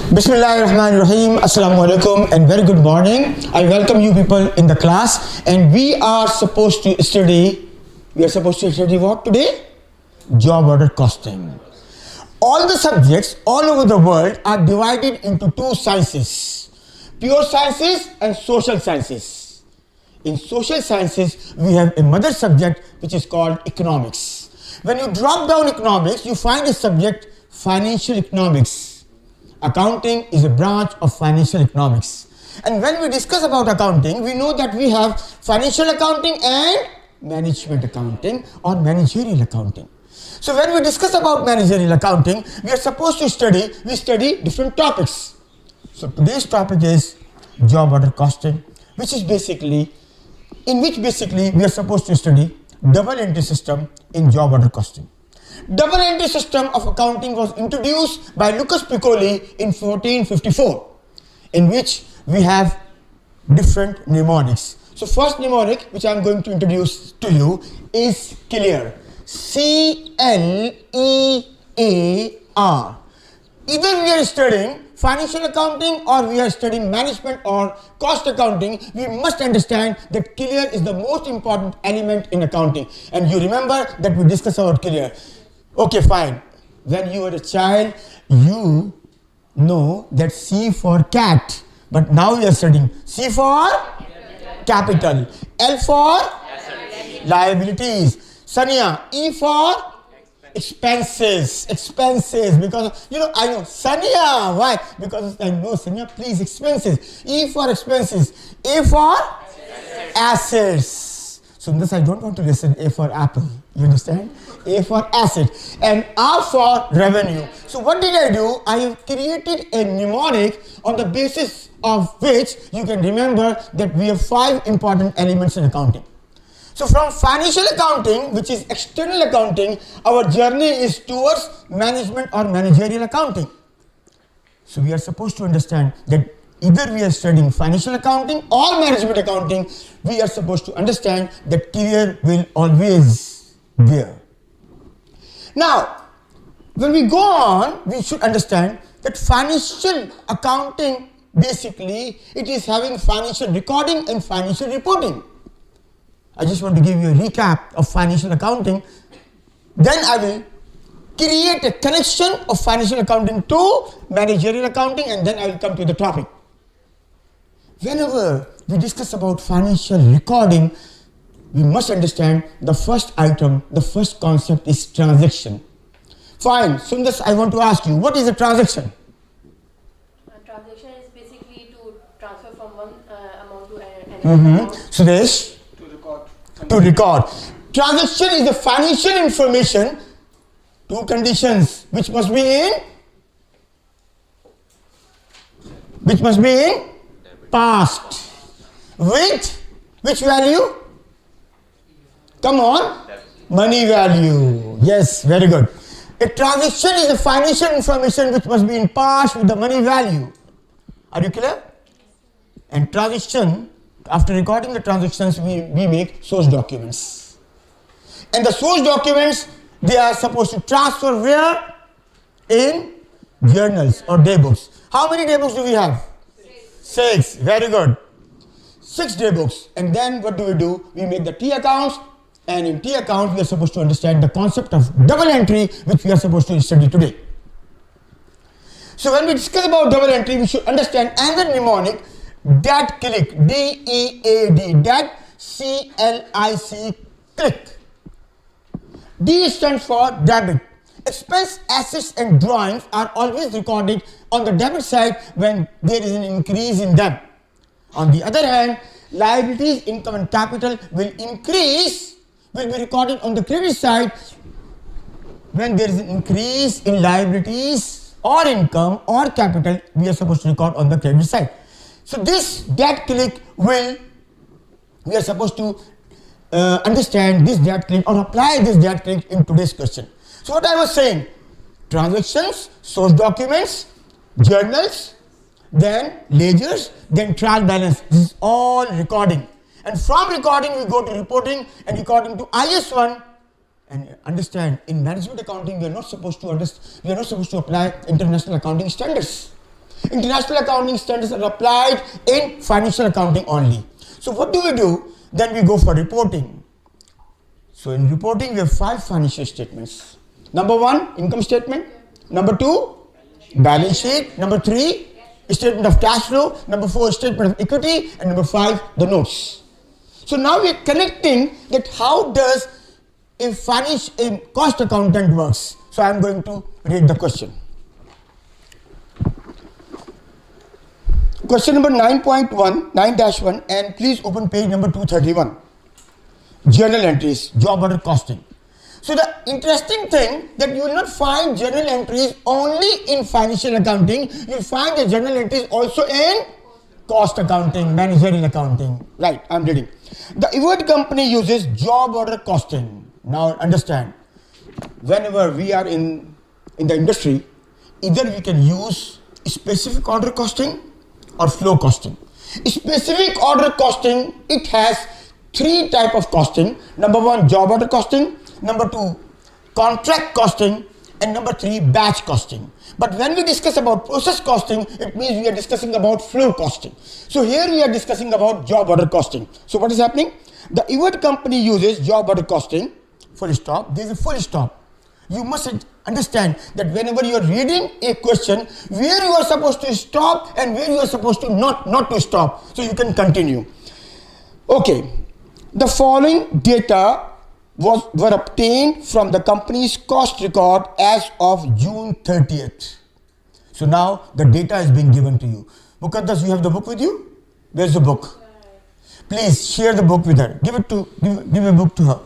Bismillahirrahmanirrahim. Assalamu alaikum and very good morning. I welcome you people in the class, and we are supposed to study what today? Job order costing. All the subjects all over the world are divided into two sciences: pure sciences and social sciences. In social sciences, we have a mother subject which is called economics. When you drop down economics, you find a subject, financial economics. Accounting is a branch of financial economics. And when we discuss about accounting, we know that we have financial accounting and management accounting or managerial accounting. So when we discuss about managerial accounting, we are supposed to study different topics. So today's topic is job order costing, which is basically we are supposed to study double entry system in job order costing. Double entry system of accounting was introduced by Lucas Piccoli in 1454, in which we have different mnemonics. So first mnemonic which I am going to introduce to you is clear. C-L-E-A-R. Either we are studying financial accounting or we are studying management or cost accounting, we must understand that clear is the most important element in accounting. And you remember that we discussed about clear. Okay, fine. When you were a child, you know that C for cat, but now we are studying C for capital, L for liabilities, Sania, E for expenses, because I know Sania, why? Because I know Sania, please, expenses, E for expenses, A for assets. So this I don't want to listen A for apple, you understand? A for asset and R for revenue. So what did I do? I have created a mnemonic on the basis of which you can remember that we have 5 important elements in accounting. So from financial accounting, which is external accounting, our journey is towards management or managerial accounting. So we are supposed to understand that either we are studying financial accounting or management accounting, we are supposed to understand that clear will always be there. Now, when we go on, we should understand that financial accounting, basically, it is having financial recording and financial reporting. I just want to give you a recap of financial accounting. Then I will create a connection of financial accounting to managerial accounting, and then I will come to the topic. Whenever we discuss about financial recording, we must understand the first item, the first concept is transaction. Fine, Sundar, I want to ask you, what is a transaction? A transaction is basically to transfer from one amount to another amount. Suresh? To record. Transaction is the financial information, two conditions, which must be in past. With which value? Come on, money value. Yes, very good. A transaction is a financial information which must be in past with the money value. Are you clear? And transaction, after recording the transactions, we make source documents. And the source documents, they are supposed to transfer where? In journals or daybooks. How many daybooks do we have? 6. Very good. 6 daybooks. And then what do? We make the T accounts. And in T account, we are supposed to understand the concept of double entry, which we are supposed to study today. So when we discuss about double entry, we should understand another mnemonic, DAT click, D-E-A-D, DAT C-L-I-C, click. D stands for debit. Expense, assets and drawings are always recorded on the debit side when there is an increase in them. On the other hand, liabilities, income and capital will be recorded on the credit side when there is an increase in liabilities or income or capital. We are supposed to record on the credit side. So this DAT click we are supposed to understand this DAT click or apply this DAT click in today's question. So what I was saying, transactions, source documents, journals, then ledgers, then trial balance. This is all recording. And from recording we go to reporting, and according to IS1, and understand, in management accounting we are not supposed to apply international accounting standards. International accounting standards are applied in financial accounting only. So what do? Then we go for reporting. So in reporting, we have 5 financial statements. Number 1, income statement. Number 2, balance sheet. Number 3, statement of cash flow. Number 4, statement of equity. And number 5, the notes. So now we are connecting that how does a cost accountant works. So I am going to read the question. Question number 9.1, and please open page number 231. Journal entries, job order costing. So the interesting thing that you will not find journal entries only in financial accounting, you will find the journal entries also in cost accounting, managerial accounting. Right, I am reading. The Ewood company uses job order costing. Now understand, whenever we are in the industry, either we can use specific order costing or flow costing. Specific order costing, it has 3 types of costing. Number 1, job order costing. Number 2, contract costing. And number 3, batch costing. But when we discuss about process costing, it means we are discussing about flow costing. So here we are discussing about job order costing. So what is happening? The Ewood company uses job order costing. Full stop. There is a full stop. You must understand that whenever you are reading a question, where you are supposed to stop and where you are supposed to not to stop. So you can continue. Okay. The following data were obtained from the company's cost record as of June 30th. So now the data is being given to you. Mukaddas, you have the book with you? Where's the book? Please share the book with her. Give a book to her.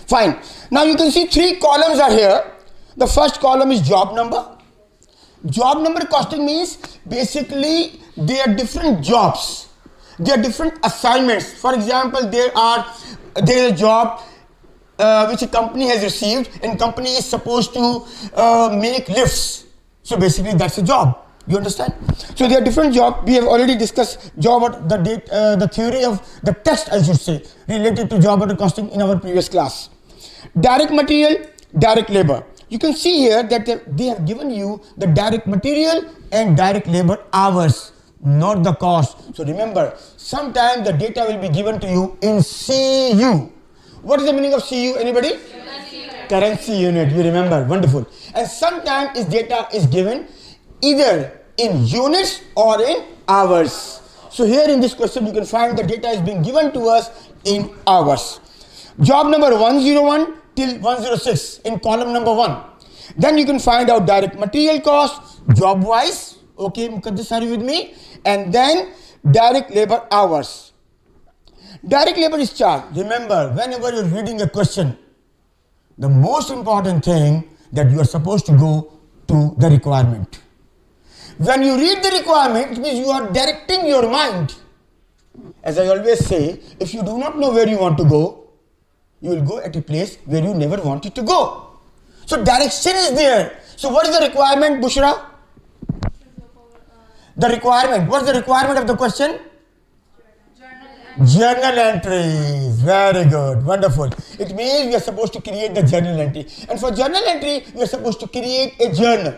Fine. Now you can see 3 columns are here. The first column is job number. Job number costing means basically they are different jobs. They are different assignments. For example, there is a job which a company has received, and company is supposed to make lifts. So basically that's a job. You understand? So there are different jobs. We have already discussed the theory of the text, I should say, related to job order costing in our previous class. Direct material, direct labor. You can see here that they have given you the direct material and direct labor hours, not the cost. So remember, sometimes the data will be given to you in CU. What is the meaning of CU? Anybody? Currency unit. You remember? Wonderful. And sometimes this data is given either in units or in hours. So here in this question you can find the data is being given to us in hours. Job number 101 till 106 in column number 1. Then you can find out direct material cost, job wise. Okay, Mukaddas, are you with me? And then direct labor hours. Direct labor is charged. Remember, whenever you're reading a question, the most important thing that you are supposed to go to the requirement. When you read the requirement, it means you are directing your mind. As I always say, if you do not know where you want to go, you will go at a place where you never wanted to go. So direction is there. So what is the requirement, Bushra? The requirement. What is the requirement of the question? Journal entries. Very good. Wonderful. It means we are supposed to create the journal entry. And for journal entry, we are supposed to create a journal.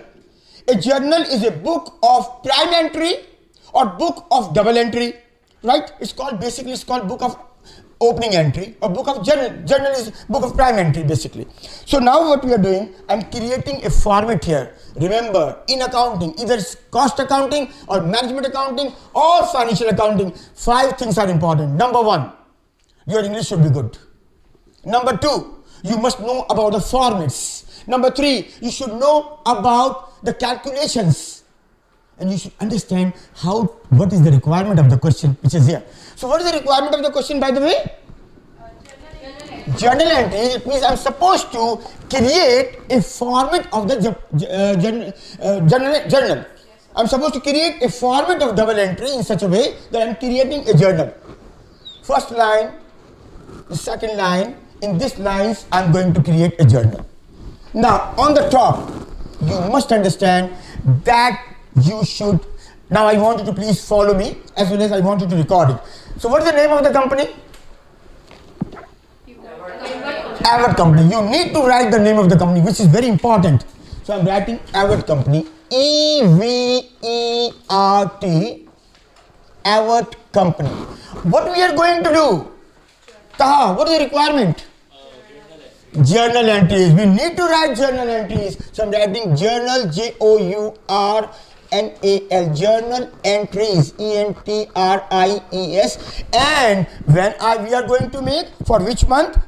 A journal is a book of prime entry or book of double entry. Right? It's called book of opening entry or book of journal. Journal is book of prime entry basically. So now what we are doing, I'm creating a format here. Remember, in accounting, either it's cost accounting or management accounting or financial accounting, 5 things are important. Number 1, your English should be good. Number 2, you must know about the formats. Number 3, you should know about the calculations. And you should understand what is the requirement of the question which is here. So what is the requirement of the question, by the way? Journal entry. It means I'm supposed to create a format of the journal. I'm supposed to create a format of double entry in such a way that I'm creating a journal. First line, the second line, in these lines I'm going to create a journal. Now on the top, you must understand that you should, now I want you to please follow me as well as I want you to record it. So what is the name of the company? Ewood company. You need to write the name of the company, which is very important. So I'm writing Ewood company, EVERT, Evert Company. What we are going to do? Taha, what is the requirement? Journal entries. We need to write journal entries. So I'm writing journal, JOURNAL, journal entries, ENTRIES. And when we are going to make, for which month?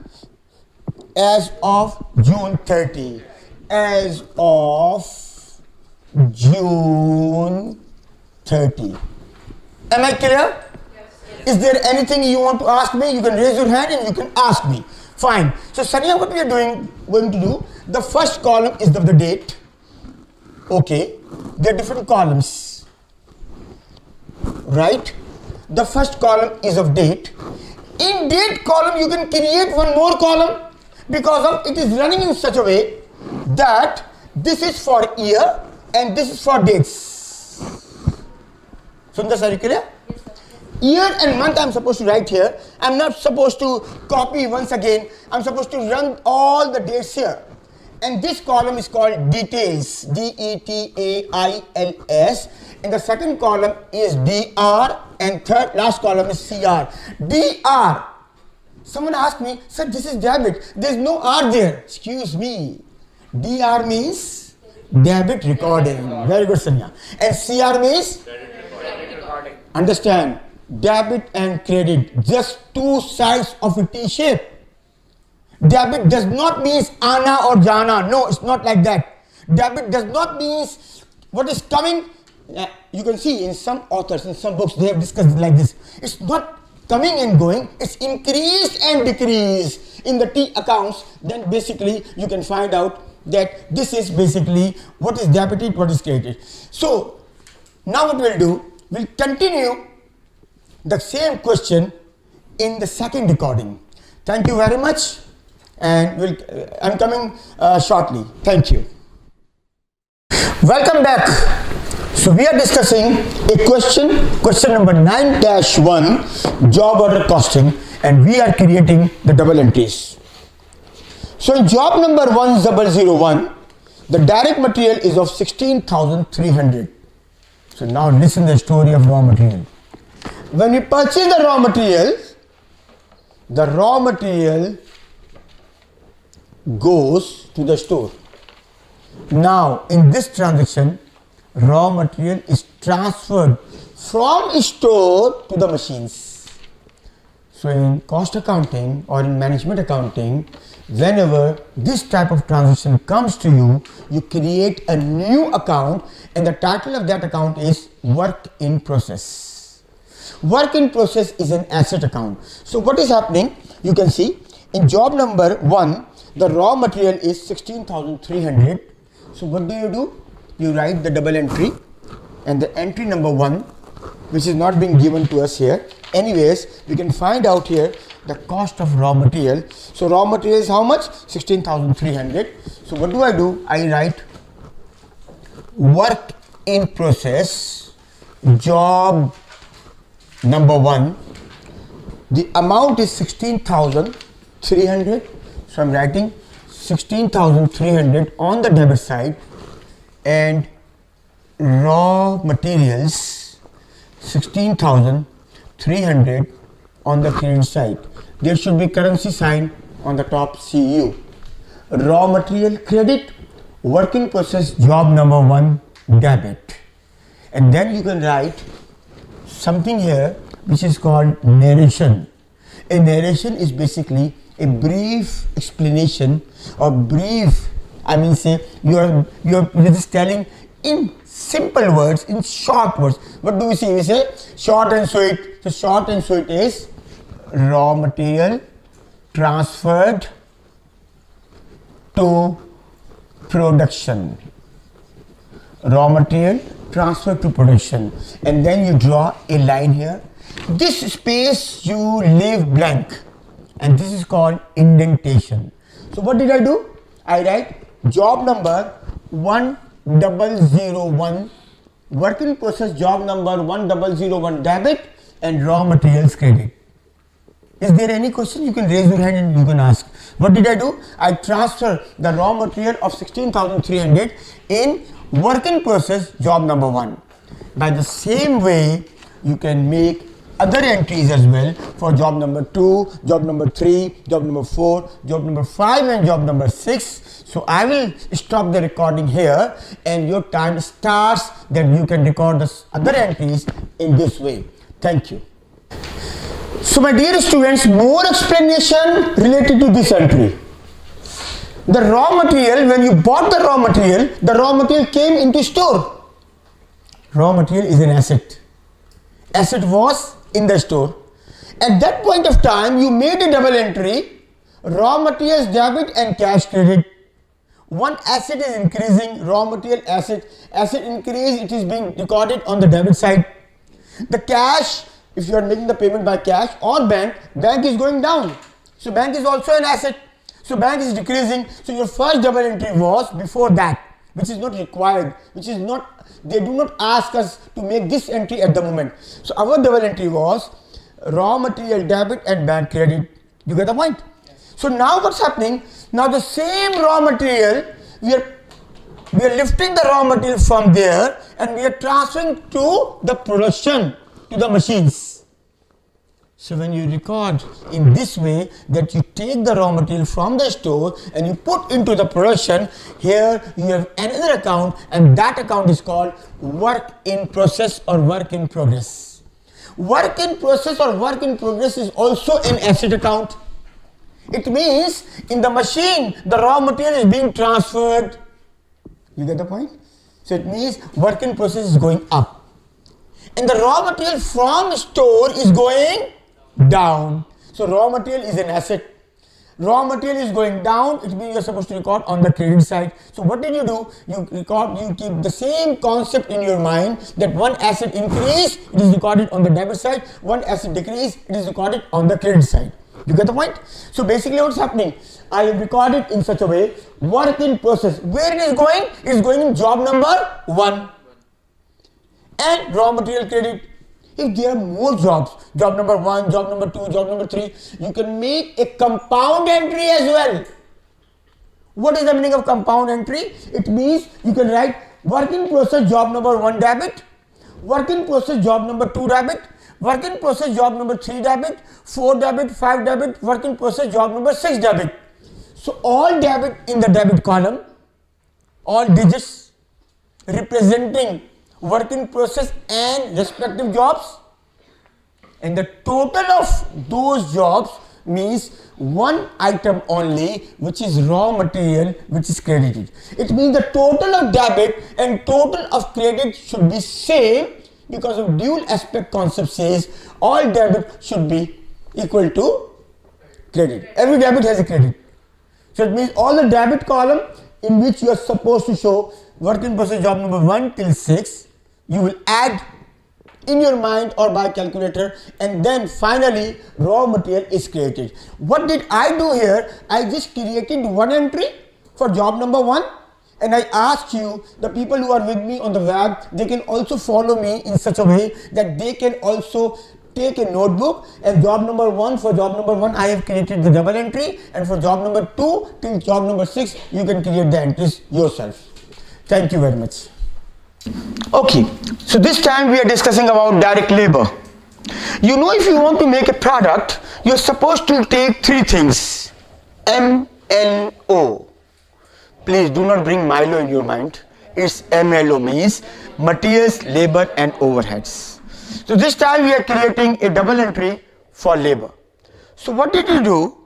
As of June 30. As of June 30. Am I clear? Is there anything you want to ask me? You can raise your hand and you can ask me. Fine. So Sania, what we are going to do, the first column is the date. Okay. There are different columns. Right? The first column is of date. In date column, you can create one more column because of it is running in such a way that this is for year and this is for dates. Sundar, are you clear? Year and month I'm supposed to write here. I'm not supposed to copy once again. I'm supposed to run all the dates here. And this column is called details, DETAILS. And the second column is DR and last column is CR. DR. Someone asked me, sir, this is debit. There's no R there. Excuse me. DR means debit recording. Very good, Sanya. And CR means? Credit recording. Understand? Debit and credit, just two sides of a T-shape. Debit does not mean ana or jana. No, it's not like that. Debit does not mean what is coming. You can see in some authors, in some books, they have discussed it like this. It's not coming and going. It's increase and decrease in the T accounts. Then basically you can find out that this is basically what is debited, what is credited. So now what we'll do, we'll continue the same question in the second recording. Thank you very much, and I'm coming shortly. Thank you. Welcome back. So we are discussing a question number 9-1, job order costing, and we are creating the double entries. So in job number 1001, the direct material is of 16,300. So now listen to the story of raw material. When we purchase the raw material goes to the store. Now in this transaction, raw material is transferred from store to the machines. So in cost accounting or in management accounting, whenever this type of transaction comes to you, you create a new account and the title of that account is work in process. Work in process is an asset account. So what is happening? You can see in job number 1, the raw material is 16,300. So what do? You write the double entry and the entry number 1, which is not being given to us here. Anyways, we can find out here the cost of raw material. So raw material is how much? 16,300. So what do? I write work in process, job number 1. The amount is 16,300. So I'm writing 16,300 on the debit side and raw materials 16,300 on the credit side. There should be currency sign on the top CU. Raw material credit, work in process, job number 1 debit. And then you can write something here which is called narration. A narration is basically a brief explanation or brief, you're just telling in simple words, in short words. What do we say? We say short and sweet. So short and sweet is raw material transferred to production. Raw material transferred to production. And then you draw a line here. This space you leave blank. And this is called indentation. So what did I do? I write job number 1001, work in process job number 1001 debit and raw materials credit. Is there any question? You can raise your hand and you can ask. What did I do? I transfer the raw material of 16,300 in work in process job number 1. By the same way, you can make other entries as well for job number 2, job number 3, job number 4, job number 5 and job number 6. So I will stop the recording here and your time starts, then you can record the other entries in this way. Thank you. So my dear students, more explanation related to this entry. The raw material, when you bought the raw material came into store. Raw material is an asset. Asset was in the store. At that point of time, you made a double entry, raw materials debit and cash credit. One asset is increasing, raw material asset increase, it is being recorded on the debit side. The cash, if you are making the payment by cash or bank is going down. So bank is also an asset. So bank is decreasing. So your first double entry was before that, which is not required, they do not ask us to make this entry at the moment. So our double entry was raw material debit and bank credit. You get the point? Yes. So now what's happening? Now the same raw material, we are lifting the raw material from there and we are transferring to the production, to the machines. So when you record in this way, that you take the raw material from the store and you put into the production, here you have another account and that account is called work in process or work in progress. Work in process or work in progress is also an asset account. It means in the machine, the raw material is being transferred. You get the point? So it means work in process is going up. And the raw material from store is going down. So raw material is an asset. Raw material is going down, it means you are supposed to record on the credit side. So what did you do? You keep the same concept in your mind that one asset increase, it is recorded on the debit side, one asset decrease, it is recorded on the credit side. You get the point? So basically what's happening? I have recorded in such a way, work in process. Where it is going? It is going in job number 1. And raw material credit. If there are more jobs, job number 1, job number 2, job number 3, you can make a compound entry as well. What is the meaning of compound entry? It means you can write work in process job number 1 debit, work in process job number 2 debit, work in process job number 3 debit, 4 debit, 5 debit, work in process job number 6 debit. So all debit in the debit column, all digits representing work in process and respective jobs, and the total of those jobs means one item only, which is raw material, which is credited. It means the total of debit and total of credit should be same, because of dual aspect concept says all debit should be equal to credit. Every debit has a credit. So it means all the debit column in which you are supposed to show work in process job number 1 till 6, you will add in your mind or by calculator, and then finally raw material is created. What did I do here? I just created one entry for job number 1, and I asked you, the people who are with me on the web, they can also follow me in such a way that they can also take a notebook, and job number 1, for job number 1 I have created the double entry, and for job number 2 till job number 6 you can create the entries yourself. Thank you very much. Okay, so this time we are discussing about direct labor. You know, if you want to make a product, you are supposed to take 3 things. MLO. Please do not bring Milo in your mind. It's MLO, means materials, labor and overheads. So this time we are creating a double entry for labor. So what did you do?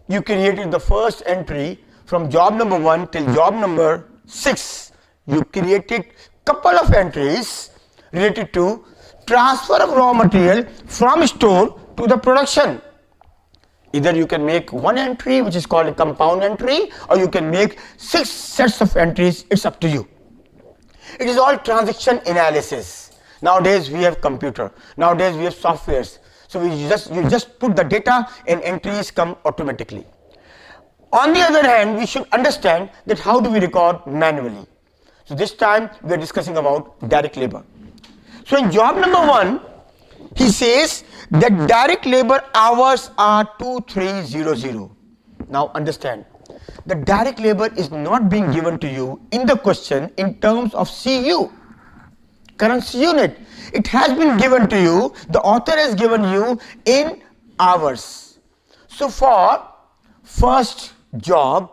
You created the first entry from job number 1 till job number 6. You created couple of entries related to transfer of raw material from store to the production. Either you can make one entry, which is called a compound entry, or you can make 6 sets of entries. It's up to you. It is all transaction analysis. Nowadays we have computer. Nowadays we have softwares. So you just put the data and entries come automatically. On the other hand, we should understand that how do we record manually. So this time we are discussing about direct labor. So in job number 1, he says that direct labor hours are 2300. Now understand, the direct labor is not being given to you in the question in terms of CU, currency unit. It has been given to you, the author has given you in hours. So for first job,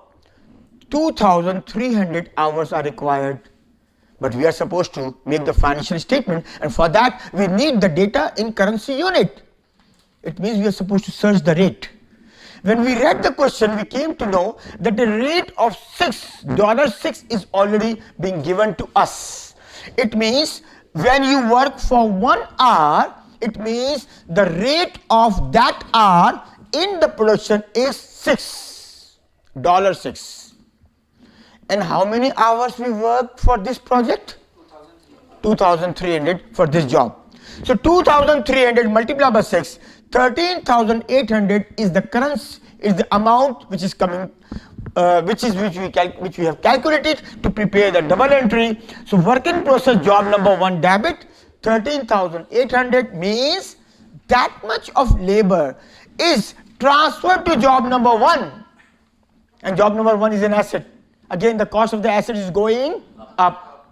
2,300 hours are required, but we are supposed to make the financial statement, and for that we need the data in currency unit. It means we are supposed to search the rate. When we read the question, we came to know that the rate of $6 is already being given to us. It means when you work for 1 hour, it means the rate of that hour in the production is $6. And how many hours we worked for this project? 2,300 for this job. So 2,300 multiplied by 6, 13,800 is the currency, is the amount which is coming, which we have calculated to prepare the double entry. So work in process job number 1 debit 13,800 means that much of labor is transferred to job number 1, and job number 1 is an asset. Again, the cost of the asset is going up,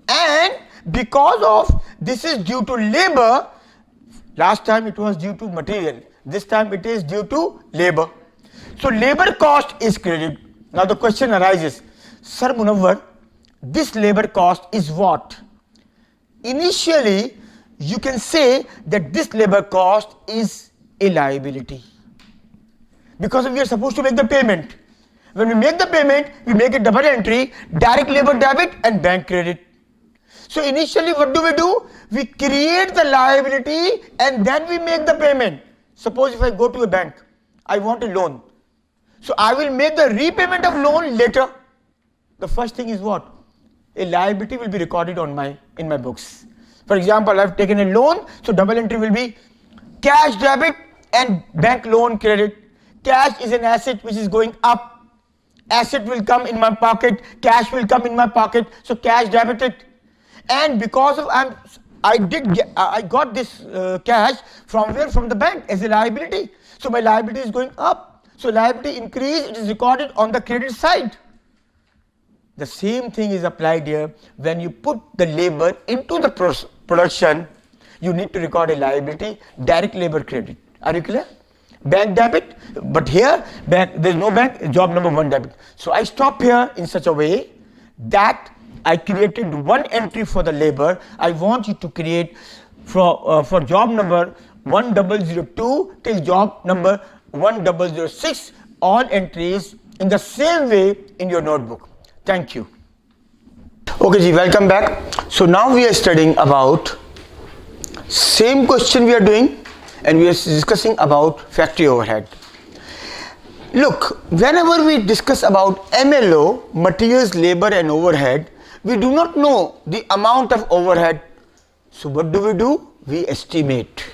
and because of this is due to labor. Last time it was due to material, this time it is due to labor. So labor cost is credited. Now the question arises, Sir Munawar, this labor cost is what? Initially you can say that this labor cost is a liability, because we are supposed to make the payment. When we make the payment, we make a double entry, direct labor debit and bank credit. So initially what do? We create the liability and then we make the payment. Suppose if I go to a bank, I want a loan. So I will make the repayment of loan later. The first thing is what? A liability will be recorded on in my books. For example, I have taken a loan, so double entry will be cash debit and bank loan credit. Cash is an asset which is going up. Asset will come in my pocket, cash will come in my pocket, so cash debited. And because of I got this cash from where? From the bank as a liability. So my liability is going up. So liability increase, it is recorded on the credit side. The same thing is applied here. When you put the labor into the production, you need to record a liability, direct labor credit. Are you clear? Bank debit, but here there is no bank, job number 1 debit. So I stop here in such a way that I created 1 entry for the labor. I want you to create for job number 1002 till job number 1006 all entries in the same way in your notebook. Thank you. Okay ji, welcome back. So now we are studying about same question we are doing, and we are discussing about factory overhead. Look, whenever we discuss about MLO, materials, labor and overhead, we do not know the amount of overhead. So what do? We estimate.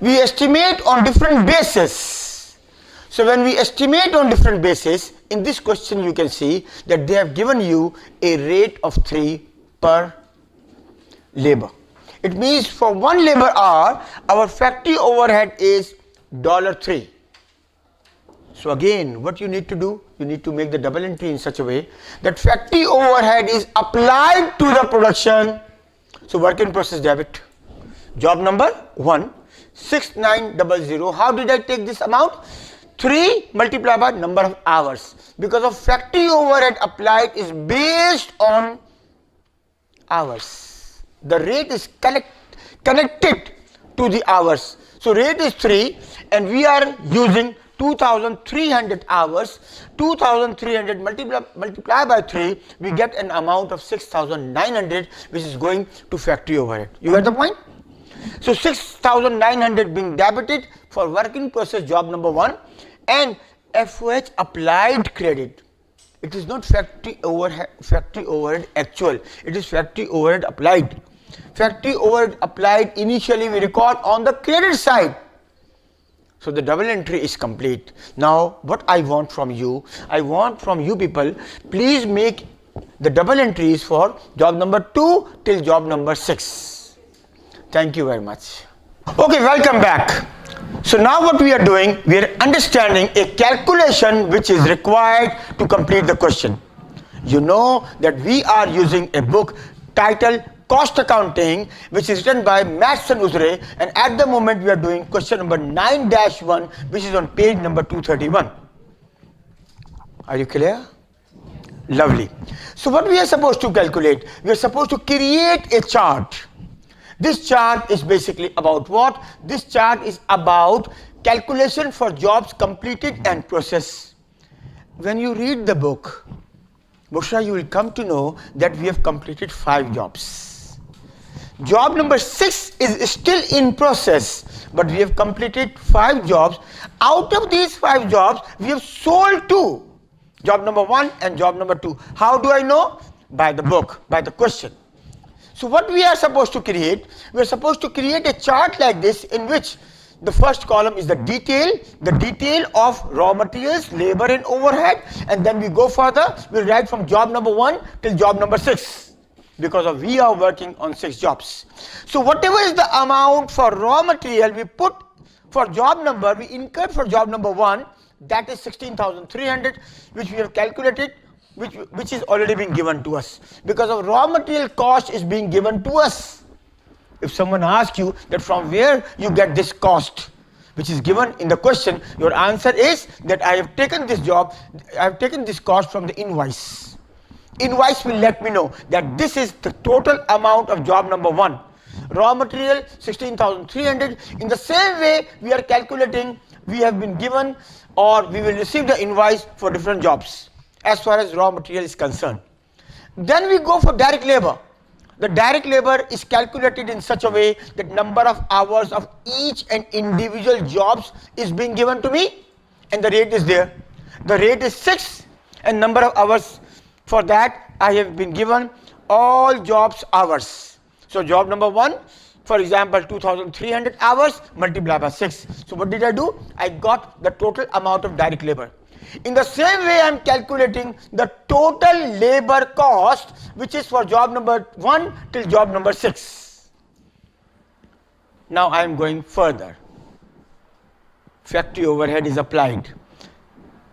We estimate on different bases. So when we estimate on different bases, in this question you can see that they have given you a rate of 3 per labor. It means for 1 labor hour, our factory overhead is $3. So again, what you need to do? You need to make the double entry in such a way that factory overhead is applied to the production. So work in process debit. Job number 1, 6900. How did I take this amount? 3 multiplied by number of hours. Because of factory overhead applied is based on hours. The rate is connected to the hours. So rate is 3 and we are using 2,300 hours. 2,300 multiplied by 3, we get an amount of 6,900 which is going to factory overhead. You get the point? So 6,900 being debited for work in process job number 1 and FOH applied credit. It is not factory overhead actual, it is factory overhead applied. Factory overhead applied initially we record on the credit side. So the double entry is complete. Now what I want from you people, please make the double entries for job number 2 till job number 6. Thank you very much. Okay, welcome back. So now what we are doing, we are understanding a calculation which is required to complete the question. You know that we are using a book titled Cost Accounting, which is written by Maths and Uzre, and at the moment we are doing question number 9-1, which is on page number 231. Are you clear? Lovely. So what we are supposed to calculate? We are supposed to create a chart. This chart is basically about what? This chart is about calculation for jobs completed and processed. When you read the book, Bushra, you will come to know that we have completed 5 jobs. Job number 6 is still in process, but we have completed 5 jobs. Out of these 5 jobs, we have sold 2. Job number 1 and job number 2. How do I know? By the book, by the question. So what we are supposed to create? We are supposed to create a chart like this in which the first column is the detail of raw materials, labor and overhead, and then we go further, we'll write from job number 1 till job number 6, because we are working on 6 jobs. So whatever is the amount for raw material we put for job number, we incurred for job number 1, that is 16,300, which we have calculated, which is already being given to us, because of raw material cost is being given to us. If someone asks you that from where you get this cost, which is given in the question, your answer is that I have taken this job, I have taken this cost from the invoice. Invoice will let me know that this is the total amount of job number 1. Raw material 16,300. In the same way we are calculating, we have been given or we will receive the invoice for different jobs as far as raw material is concerned. Then we go for direct labor. The direct labor is calculated in such a way that number of hours of each and individual jobs is being given to me, and the rate is there. The rate is 6, and number of hours for that I have been given all jobs hours. So job number 1, for example, 2,300 hours multiplied by 6. So what did I do? I got the total amount of direct labor. In the same way I am calculating the total labor cost, which is for job number 1 till job number 6. Now I am going further. Factory overhead is applied.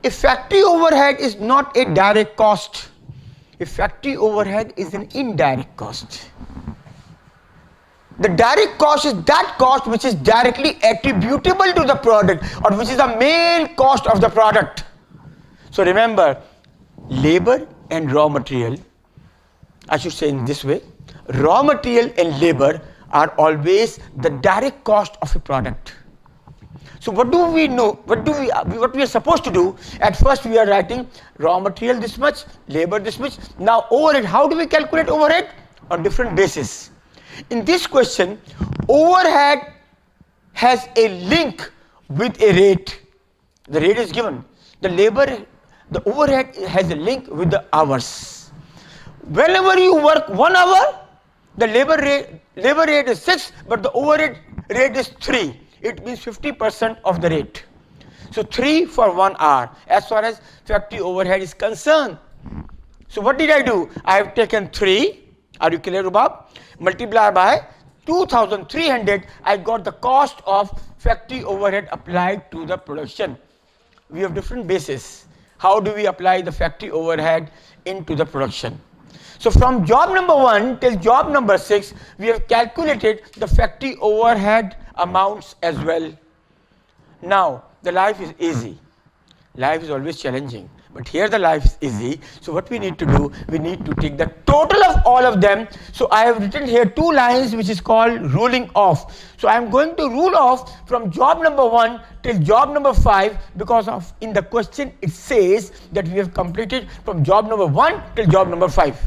If factory overhead is not a direct cost, if factory overhead is an indirect cost. The direct cost is that cost which is directly attributable to the product, or which is the main cost of the product. So remember, labor and raw material, I should say in this way, raw material and labor are always the direct cost of a product. So what do we know? What we are supposed to do? At first we are writing raw material this much, labor this much. Now overhead, how do we calculate overhead? On different basis. In this question, overhead has a link with a rate. The rate is given. The overhead has a link with the hours. Whenever you work 1 hour, the labor rate is 6, but the overhead rate is 3. It means 50% of the rate. So 3 for 1 hour as far as factory overhead is concerned. So what did I do? I have taken 3, are you clear, Rubab? Multiply by 2,300, I got the cost of factory overhead applied to the production. We have different bases. How do we apply the factory overhead into the production? So from job number 1 till job number 6, we have calculated the factory overhead amounts as well. Now the life is easy. Life is always challenging, but here the life is easy. So what we need to do, we need to take the total of all of them. So I have written here 2 lines which is called ruling off. So I am going to rule off from job number 1 till job number 5, because of in the question it says that we have completed from job number 1 till job number 5.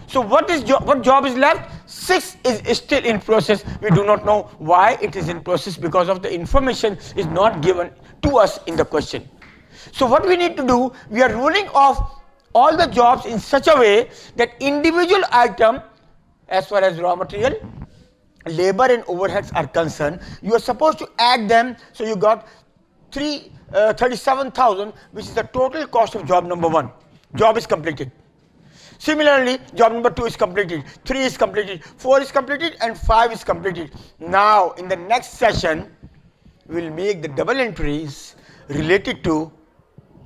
So what job is left? 6 is still in process. We do not know why it is in process, because of the information is not given to us in the question. So what we need to do, we are ruling off all the jobs in such a way that individual item, as far as raw material, labor and overheads are concerned, you are supposed to add them. So you got 37,000, which is the total cost of job number 1. Job is completed. Similarly, job number 2 is completed, 3 is completed, 4 is completed, and 5 is completed. Now in the next session, we will make the double entries related to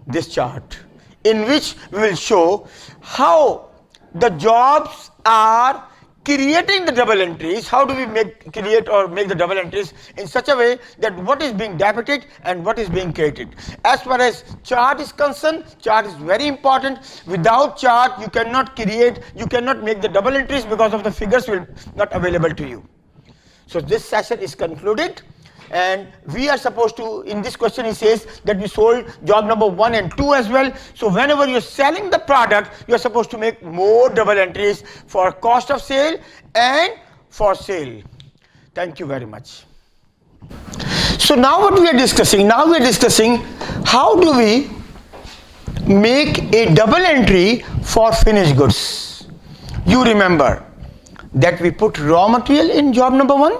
this chart, in which we will show how the jobs are creating the double entries. How do we create or make the double entries in such a way that what is being debited and what is being created. As far as chart is concerned, chart is very important. Without chart you cannot make the double entries because of the figures will not available to you. So this session is concluded, and we are supposed to, in this question he says that we sold job number 1 and 2 as well. So whenever you're selling the product, you're supposed to make more double entries for cost of sale and for sale. Thank you very much. So now what we are discussing, how do we make a double entry for finished goods. You remember that we put raw material in job number 1,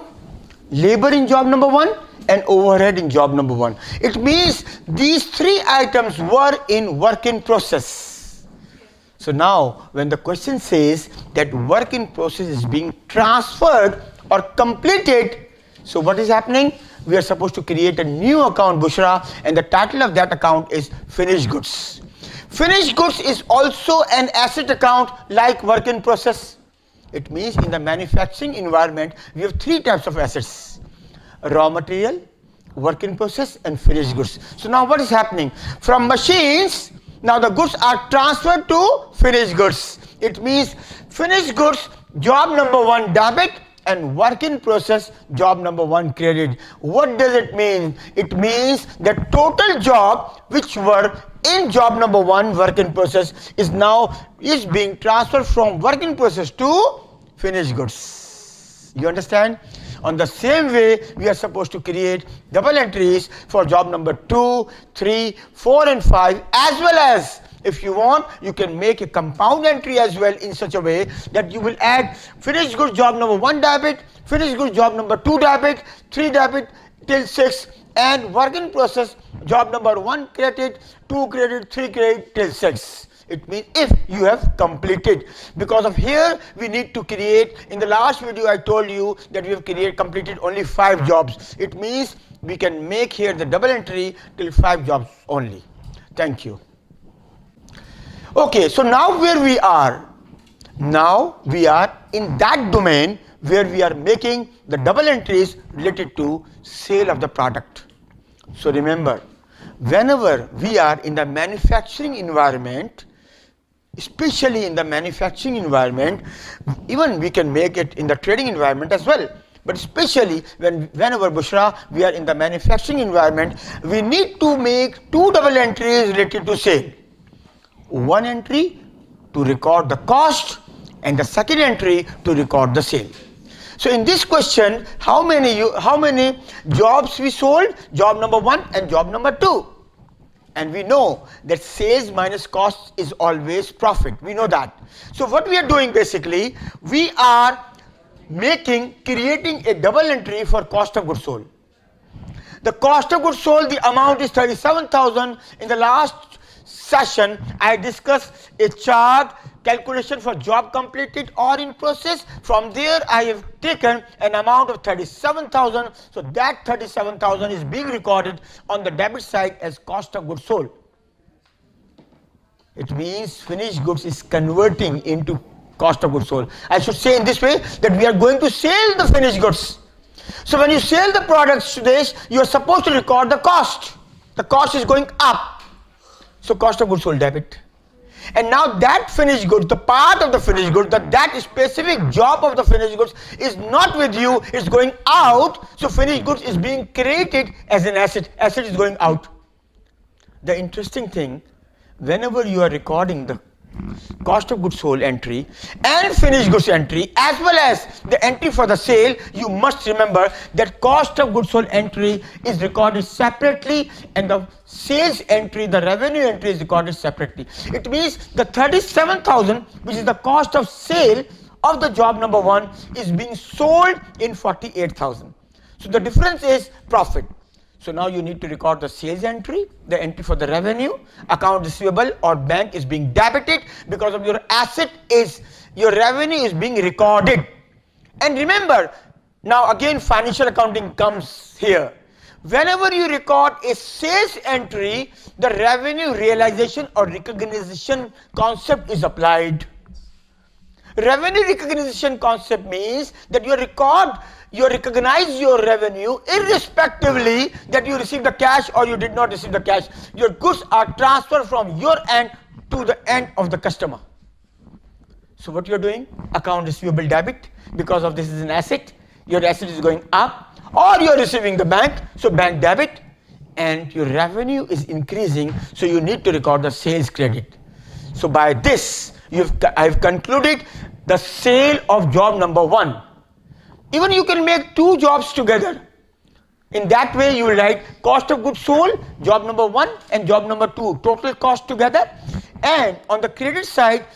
labor in job number 1, and overhead in job number 1. It means these 3 items were in work in process. So now when the question says that work in process is being transferred or completed, so what is happening? We are supposed to create a new account, Bushra, and the title of that account is finished goods. Finished goods is also an asset account like work in process. It means in the manufacturing environment, we have 3 types of assets: raw material, work in process, and finished goods. So now what is happening? From machines, now the goods are transferred to finished goods. It means finished goods, job number 1 debit, and work in process, job number 1 credit. What does it mean? It means that total job which were in job number 1, work in process, is being transferred from work in process to finished goods. You understand? On the same way, we are supposed to create double entries for job number 2, 3, 4 and 5, as well as, if you want, you can make a compound entry as well in such a way that you will add finished goods job number 1 debit, finished goods job number 2 debit, 3 debit till 6, and work in process job number 1 credit, 2 credit, 3 credit till 6. It means if you have completed. Because of here we need to create, in the last video I told you that we have completed only 5 jobs. It means we can make here the double entry till 5 jobs only. Thank you. Okay, so now where we are? Now we are in that domain where we are making the double entries related to sale of the product. So remember, whenever we are in the manufacturing environment, especially in the manufacturing environment, even we can make it in the trading environment as well, but especially whenever, Bushra, we are in the manufacturing environment, we need to make 2 double entries related to sale. 1 entry to record the cost and the second entry to record the sale. So in this question, how many jobs we sold? Job number 1 and job number 2. And we know that sales minus cost is always profit. We know that. So what we are doing basically, we are creating a double entry for cost of goods sold. The cost of goods sold, the amount is 37,000. In the last session, I discussed a chart calculation for job completed or in process. From there, I have taken an amount of 37,000. So that 37,000 is being recorded on the debit side as cost of goods sold. It means finished goods is converting into cost of goods sold. I should say in this way that we are going to sell the finished goods. So when you sell the products today, you are supposed to record the cost. The cost is going up. So cost of goods sold debit. And now that finished goods, the part of the finished goods, that specific job of the finished goods is not with you, it's going out. So finished goods is being created as an asset. Asset is going out. The interesting thing, whenever you are recording the cost of goods sold entry and finished goods entry as well as the entry for the sale, you must remember that cost of goods sold entry is recorded separately and the sales entry, the revenue entry is recorded separately. It means the 37,000, which is the cost of sale of the job number 1, is being sold in 48,000. So the difference is profit. So now you need to record the sales entry, the entry for the revenue, account receivable or bank is being debited because of your revenue is being recorded. And remember, now again financial accounting comes here. Whenever you record a sales entry, the revenue realization or recognition concept is applied. Revenue recognition concept means that you recognize your revenue irrespectively that you receive the cash or you did not receive the cash. Your goods are transferred from your end to the end of the customer. So what you are doing? Account receivable debit, because of this is an asset, your asset is going up, or you are receiving the bank, so bank debit, and your revenue is increasing, so you need to record the sales credit. So by this, I have concluded the sale of job number 1. Even you can make 2 jobs together. In that way, you will write cost of goods sold, job number 1 and job number 2, total cost together. And on the credit side,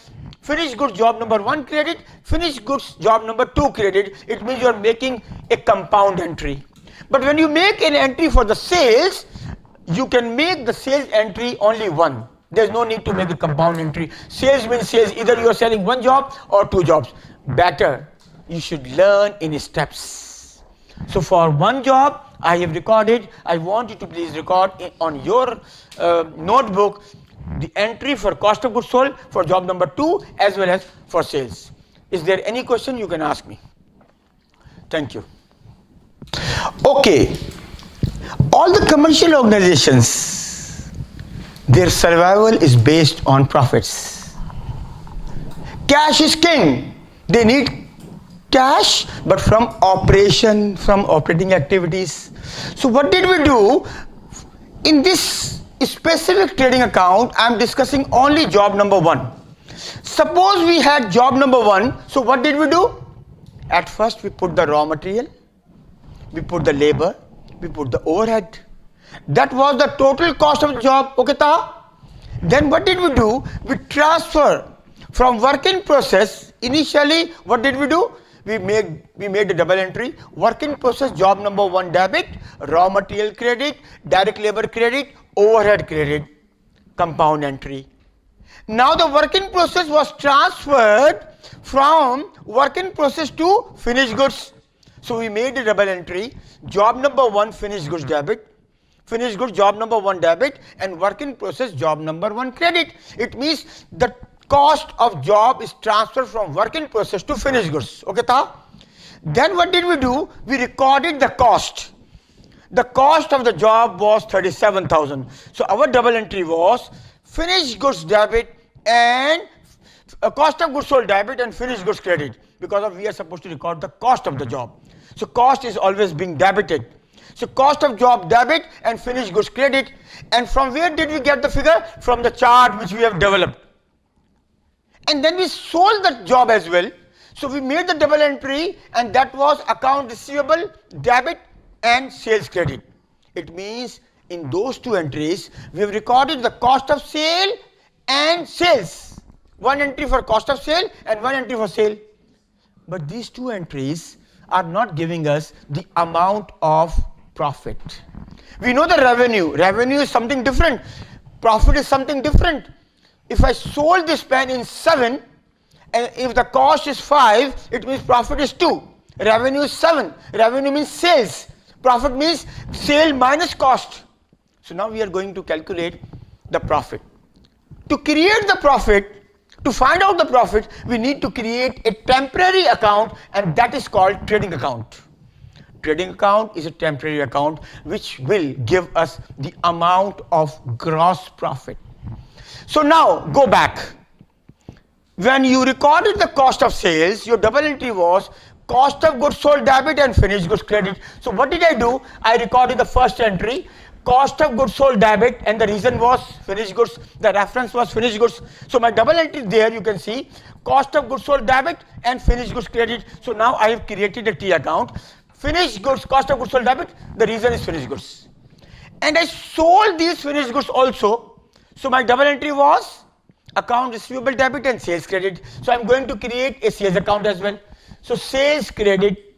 finished goods job number 1 credit, finished goods job number 2 credit. It means you are making a compound entry. But when you make an entry for the sales, you can make the sales entry only 1. There's no need to make a compound entry. Sales means sales, either you are selling 1 job or 2 jobs. Better, you should learn in steps. So for 1 job, I have recorded. I want you to please record on your notebook the entry for cost of goods sold for job number 2 as well as for sales. Is there any question you can ask me? Thank you. Okay. All the commercial organizations, their survival is based on profits. Cash is king. They need cash, but from operating activities. So what did we do? In this specific trading account, I am discussing only job number 1. Suppose we had job number 1, so what did we do? At first we put the raw material, we put the labor, we put the overhead. That was the total cost of the job, okay ta? Then what did we do? We transfer from work in process. Initially, what did we do? We made a double entry, work in process job number 1 debit, raw material credit, direct labor credit, overhead credit, compound entry. Now the work in process was transferred from work in process to finished goods. So we made a double entry, job number 1 finished goods debit, finished goods job number 1 debit, and work in process job number 1 credit. It means the cost of job is transferred from work in process to finished goods. Okay ta? Then what did we do? We recorded the cost. The cost of the job was 37,000. So our double entry was finished goods debit and cost of goods sold debit and finished goods credit, because we are supposed to record the cost of the job. So cost is always being debited. So cost of job debit and finished goods credit. And from where did we get the figure? From the chart which we have developed. And then we sold the job as well. So we made the double entry, and that was account receivable, debit and sales credit. It means in those 2 entries, we have recorded the cost of sale and sales. 1 entry for cost of sale and 1 entry for sale. But these 2 entries are not giving us the amount of profit. We know the revenue. Revenue is something different. Profit is something different. If I sold this pen in 7, and if the cost is 5, it means profit is 2. Revenue is 7. Revenue means sales. Profit means sale minus cost. So now we are going to calculate the profit. To create the profit, to find out the profit, we need to create a temporary account, and that is called trading account. Trading account is a temporary account which will give us the amount of gross profit. So now go back. When you recorded the cost of sales, your double entry was cost of goods sold debit and finished goods credit. So what did I do? I recorded the first entry, cost of goods sold debit, and the reason was finished goods. The reference was finished goods. So my double entry there, you can see cost of goods sold debit and finished goods credit. So now I have created a T account. Finished goods, cost of goods sold debit, the reason is finished goods. And I sold these finished goods also. So my double entry was account receivable debit and sales credit. So I'm going to create a sales account as well. So sales credit,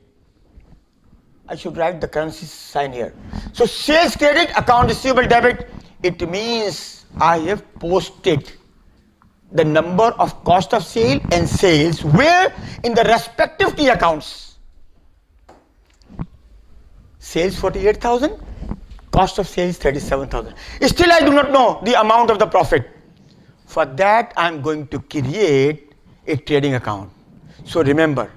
I should write the currency sign here. So sales credit, account receivable debit, it means I have posted the number of cost of sale and sales where in the respective T accounts. Sales 48,000 Cost of sales 37,000. Still I do not know the amount of the profit. For that I am going to create a trading account. So remember,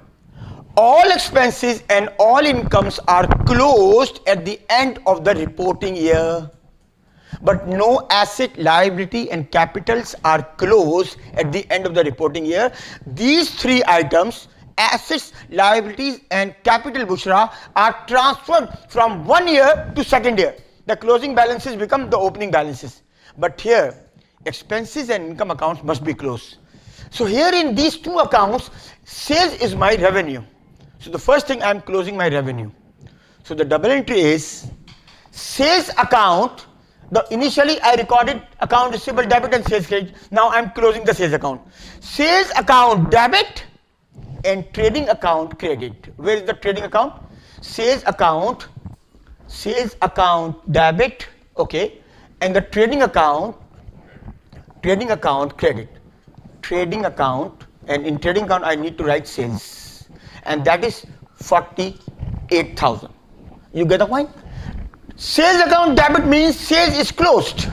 all expenses and all incomes are closed at the end of the reporting year. But no asset, liability and capitals are closed at the end of the reporting year. These three items, assets, liabilities and capital, Bushra, are transferred from 1 year to second year. The closing balances become the opening balances. But here, expenses and income accounts must be closed. So here in these two accounts, sales is my revenue. So the first thing I am closing my revenue. So the double entry is sales account. Initially I recorded account receivable debit and sales credit. Now I am closing the sales account. Sales account debit and trading account credit. Where is the trading account? Sales account debit, okay, and the trading account credit. Trading account, and in trading account I need to write sales, and that is 48,000. You get the point? Sales account debit means sales is closed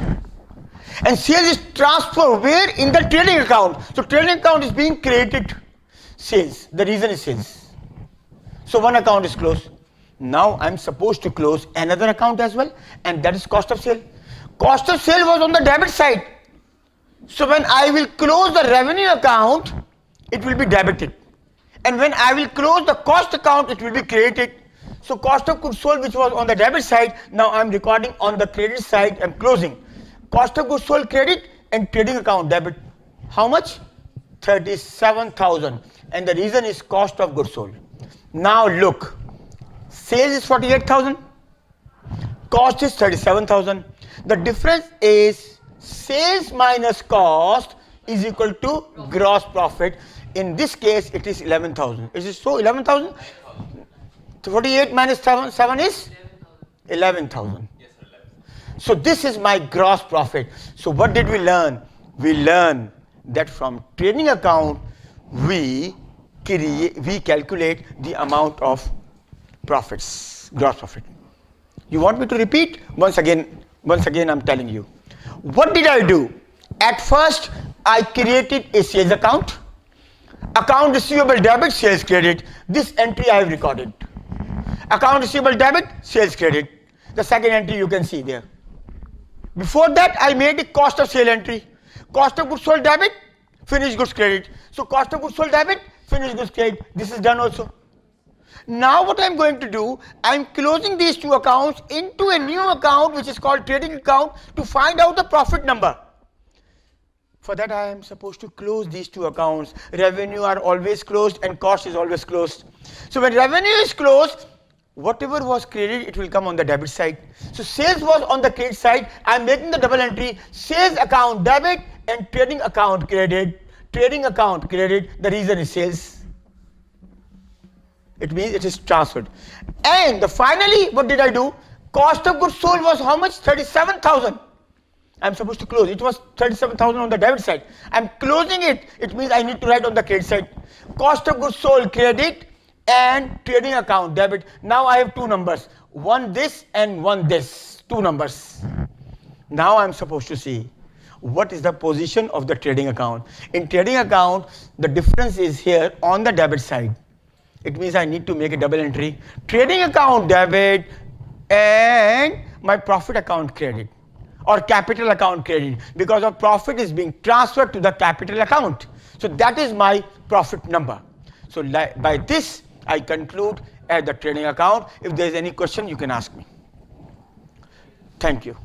and sales is transferred where? In the trading account. So trading account is being created. Sales, the reason is sales. So one account is closed. Now I am supposed to close another account as well, and that is cost of sale. Cost of sale was on the debit side. So when I will close the revenue account, it will be debited, and when I will close the cost account, it will be credited. So cost of goods sold, which was on the debit side, now I am recording on the credit side. I am closing cost of goods sold credit and trading account debit. How much? 37,000, and the reason is cost of goods sold. Now look, sales is 48,000, cost is 37,000. The difference is sales minus cost is equal to gross profit. In this case it is 11,000. Is it so? 11,000? 48 minus 7 is 11,000. So this is my gross profit. So what did we learn? We learned that from trading account we calculate the amount of profits, gross profit. You want me to repeat? Once again I'm telling you. What did I do? At first I created a sales account receivable debit, sales credit. This entry I have recorded. Account receivable debit, sales credit. The second entry you can see there. Before that I made a cost of sale entry. Cost of goods sold debit, finished goods credit. So cost of goods sold debit, finished goods credit. This is done also. Now what I am going to do, I am closing these two accounts into a new account which is called trading account to find out the profit number. For that I am supposed to close these two accounts. Revenue are always closed and cost is always closed. So when revenue is closed, whatever was credited, it will come on the debit side. So sales was on the credit side. I am making the double entry, sales account debit and trading account credit. Trading account credit, the reason is sales. It means it is transferred. And finally, what did I do? Cost of goods sold was how much? 37,000. I am supposed to close. It was 37,000 on the debit side. I am closing it. It means I need to write on the credit side. Cost of goods sold credit and trading account debit. Now I have two numbers. One this and one this. Two numbers. Now I am supposed to see what is the position of the trading account. In trading account, the difference is here on the debit side. It means I need to make a double entry. Trading account debit and my profit account credit or capital account credit, because of profit is being transferred to the capital account. So that is my profit number. So by this I conclude at the trading account. If there is any question you can ask me. Thank you.